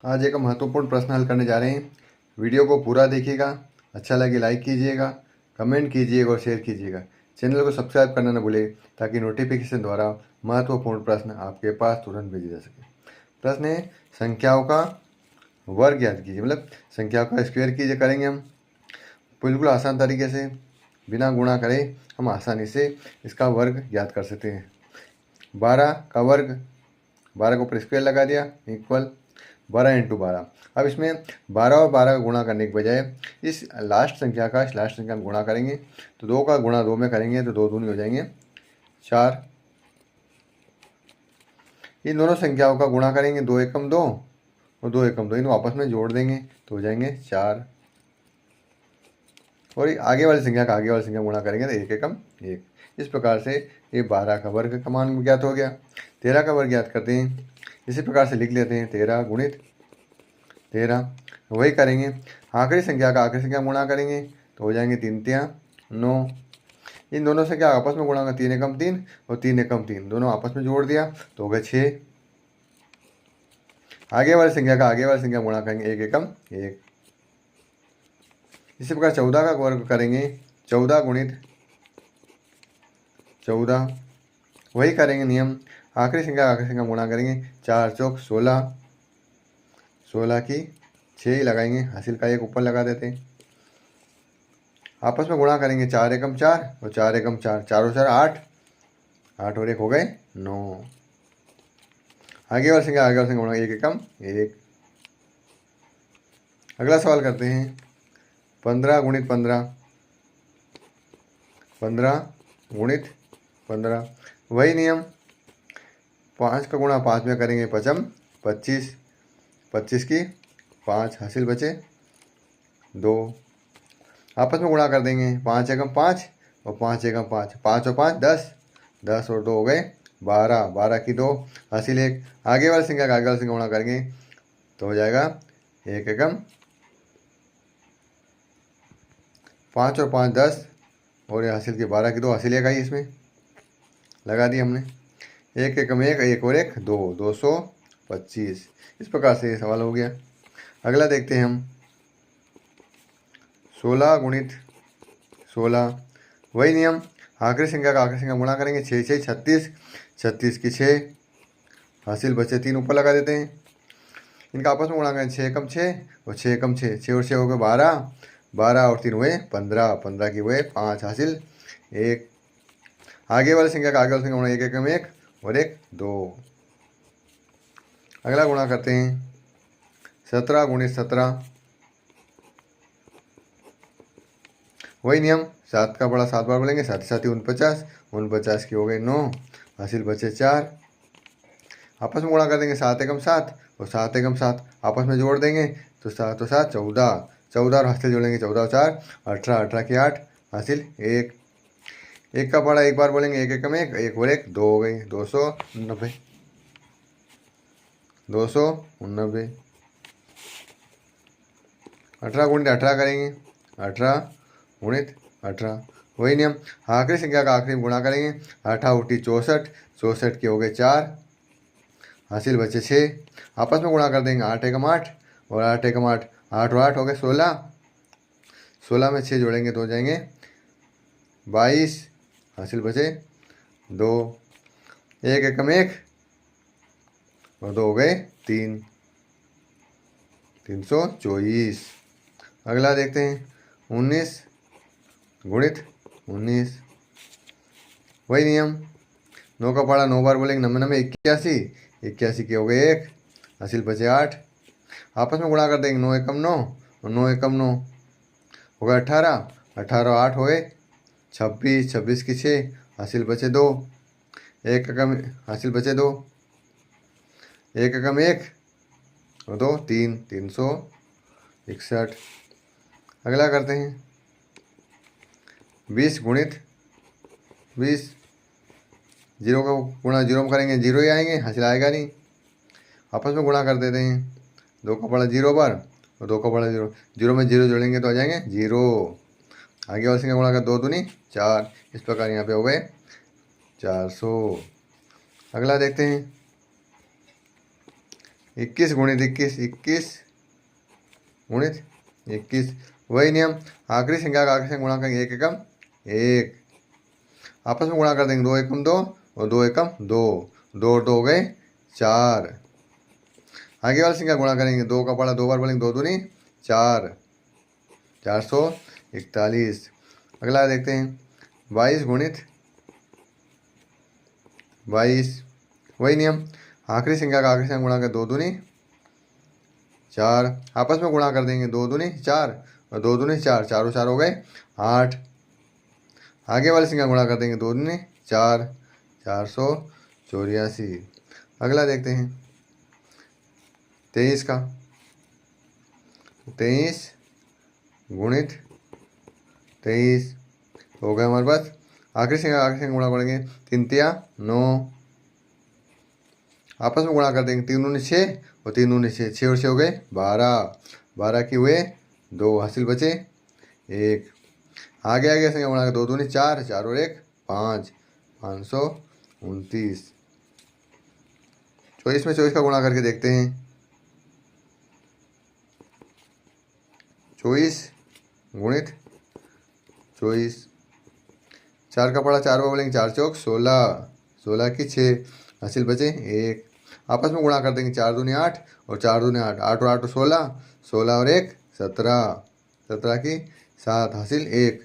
आज एक महत्वपूर्ण प्रश्न हल करने जा रहे हैं। वीडियो को पूरा देखिएगा, अच्छा लगे लाइक कीजिएगा, कमेंट कीजिएगा और शेयर कीजिएगा। चैनल को सब्सक्राइब करना न भूलें ताकि नोटिफिकेशन द्वारा महत्वपूर्ण प्रश्न आपके पास तुरंत भेजे जा सके। प्रश्न है, संख्याओं का वर्ग ज्ञात कीजिए। मतलब संख्याओं का स्क्वायर कीजिए करेंगे हम बिल्कुल आसान तरीके से, बिना गुणा करे हम आसानी से इसका वर्ग ज्ञात कर सकते हैं। 12 का वर्ग, 12 के ऊपर स्क्वायर लगा दिया, इक्वल 12 × 12। अब इसमें 12 और 12 का गुणा करने के बजाय इस लास्ट संख्या में गुणा करेंगे तो 2 का गुणा 2 में करेंगे तो 2 दूनी हो जाएंगे 4। इन दोनों संख्याओं का गुणा करेंगे, 2 एकम 2 और 2 एकम 2, इनको आपस में जोड़ देंगे तो हो जाएंगे 4। और आगे वाली संख्या का आगे वाली संख्या गुणा करेंगे तो 1 एकम 1। इस प्रकार से ये 12 का वर्ग का मान ज्ञात हो गया। 13 का वर्ग ज्ञात करते हैं, इसी प्रकार से लिख लेते हैं 13 × 13। वही करेंगे, आखिरी संख्या का आखिरी संख्या गुणा करेंगे तो हो जाएंगे 3 × 9। इन दोनों संख्या आपस में गुणा कर 3 एकम 3 और 3 एकम 3, दोनों आपस में जोड़ दिया तो हो गए 6। आगे वाली संख्या का आगे वाली संख्या गुणा करेंगे 1 एकम 1। इसी प्रकार 14 का वर्ग करेंगे, 14 × 14। वही करेंगे नियम, आखिरी संख्या गुणा करेंगे, 4 चौक 16, 16 की 6 ही लगाएंगे, हासिल का 1 ऊपर लगा देते हैं। आपस में गुणा करेंगे, 4 एकम 4 और 4 एकम 4, 4 और 4 8, 8 और 1 हो गए 9। आगे वाली संख्या गुणा 1 एकम 1। अगला सवाल करते हैं, 15 × 15, 15 × 15। वही नियम, 5 का गुणा 5 में करेंगे, 5 25, 25 की 5, हासिल बचे 2। आपस में गुणा कर देंगे, 5 एकम 5 और 5 एकम 5, 5 और 5 10, 10 और 2 हो गए 12, 12 की 2, हासिल 1। आगे वाली संख्या का आगे वाली संख्या गुणा करेंगे तो हो जाएगा 1 एकम 5 और 5 10 और ये हासिल की 12 की 2, हासिल 1 आई, इसमें लगा दी हमने। 1 एकम 1, 1 और 1 2, 225। इस प्रकार से ये सवाल हो गया। अगला देखते हैं हम, 16 × 16। वही नियम, आखिरी संख्या का आखिरी संख्या गुणा करेंगे, 6 6 36, 36 की 6, हासिल बचे 3 ऊपर लगा देते हैं। इनका आपस में गुणा करेंगे, 6 एकम 6 और 6 एकम 6, 6 और 6 हो गए 12, 12 और 3 हुए 15, 15 की हुए 5, हासिल 1। आगे वाली संख्या का आगे वाली संख्या गुणा 1 एकम 1 और 1 2। अगला गुणा करते हैं, 17 × 17। वही नियम, 7 का बड़ा 7 बार बोलेंगे, 7 7 49, 49 की हो गई 9, हासिल बचे 4। आपस में गुणा कर देंगे, 7 एकम 7 और 7 एकम 7, आपस में जोड़ देंगे तो 7 और 7 14, 14 और हासिल जोड़ेंगे 14 और 4 18, 18 की 8, हासिल 1। 1 का बड़ा 1 बार बोलेंगे, 1 एकम 1, 1 और 1 2 हो गई 290, 290। 18 × 18 करेंगे, 18 × 18। वही नियम, आखिरी संख्या का आखिरी गुणा करेंगे, 18 उठी 64, 64 की हो गए 4, हासिल बचे 6। आपस में गुणा कर देंगे, 8 एकम 8 और 8 एकम 8, 8 और 8 हो गए 16, 16 में 6 जोड़ेंगे तो हो जाएंगे 22, हासिल बचे 2। 1 एकम 1 और 2 हो गए 3, 324। अगला देखते हैं, 19 × 19। वही नियम, 9 का पढ़ा 9 बार बोलेंगे, 9 में 81, 81 के हो गए 1, हासिल बचे 8। आपस में गुणा कर देंगे, 9 एकम 9 और 9 एकम 9 हो गए 18, 18 और 8 हो गए 26, 26 की 6, हासिल बचे 2। 1 एकम हासिल बचे 2, 1 एकम 1 और 2 3, 361। अगला करते हैं, 20 × 20। 0 का गुणा 0 में करेंगे, 0 ही आएंगे, हासिल आएगा नहीं। आपस में गुणा कर देते हैं, 2 का बड़ा 0 बार और 2 का बड़ा 0, 0 में 0 जोड़ेंगे तो आ जाएंगे 0। आगे वाले संख्या गुणा कर 2 दूनी 4, इस प्रकार यहाँ पे हो गए 400। अगला देखते हैं, 21 गुणित 21, 21 गुणित 21। वही नियम, आखिरी संख्या का आखिरी संख्या गुणा करेंगे, 1 एकम 1, आपस में गुणा कर देंगे, 2 एकम 2 और 2 एकम 2, 2 और 2 हो गए 4। आगे वाली संख्या गुणा करेंगे, 2 का पड़ा 2 बार बोलेंगे, 2 दूनी 4, 441। अगला देखते हैं, 22 गुणित 22। वही नियम, आखिरी संख्या का आखिरी संख्या गुणा कर, 2 दूनी 4, आपस में गुणा कर देंगे, 2 दूनी 4 और 2 दूनी 4, 4 और 4 हो गए 8। आगे वाली संख्या गुणा कर देंगे, 2 दूनी 4, 484। अगला देखते हैं 23 का, 23 गुणित 23 हो गया हमारे पास। आखिरी संख्या गुणा करेंगे, 3 तिया 9, आपस में गुणा कर देंगे, 3 दूनी 6 और 3 दूनी 6, 6 और 6 हो गए 12, 12 की हुए 2, हासिल बचे 1। आगे संख्या गुणा कर, 2 दूनी 4, 4 और 1 5, 529। 24 में 24 का गुणा करके देखते हैं, 24 गुणित 24, 4 का पड़ा 4 बार बोलेंगे, 4 चौक 16, 16 की 6, हासिल बचे 1। आपस में गुणा कर देंगे, 4 दूनी 8 और 4 दूनी 8, 8 और 8 और 16, 16 और 1 17, 17 की 7, हासिल 1।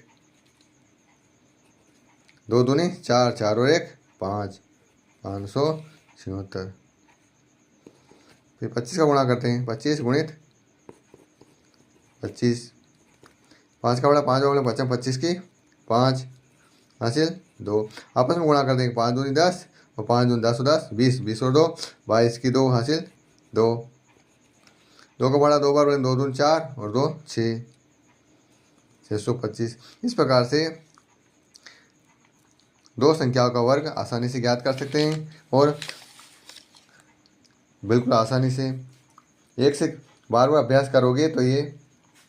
2 दूनी 4, 4 और 1 5, 576। फिर 25 का गुणा करते हैं, 25 गुणित 25, 5 का बड़ा 5 वाले बचा 25 की 5, हासिल 2। आपस में गुणा कर देंगे, 5 दूनी 10 और 5 दूनी 10 और 10 20, 20 और 2 22 की 2, हासिल 2। 2 का बड़ा 2 बार बोलेंगे, 2 दूनी 4 और 2 6, 625। इस प्रकार से दो संख्याओं का वर्ग आसानी से ज्ञात कर सकते हैं और बिल्कुल आसानी से एक से बार अभ्यास करोगे तो ये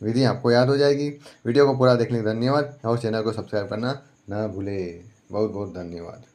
विधि आपको याद हो जाएगी। वीडियो को पूरा देखने के लिए धन्यवाद और चैनल को सब्सक्राइब करना ना भूले। बहुत बहुत धन्यवाद।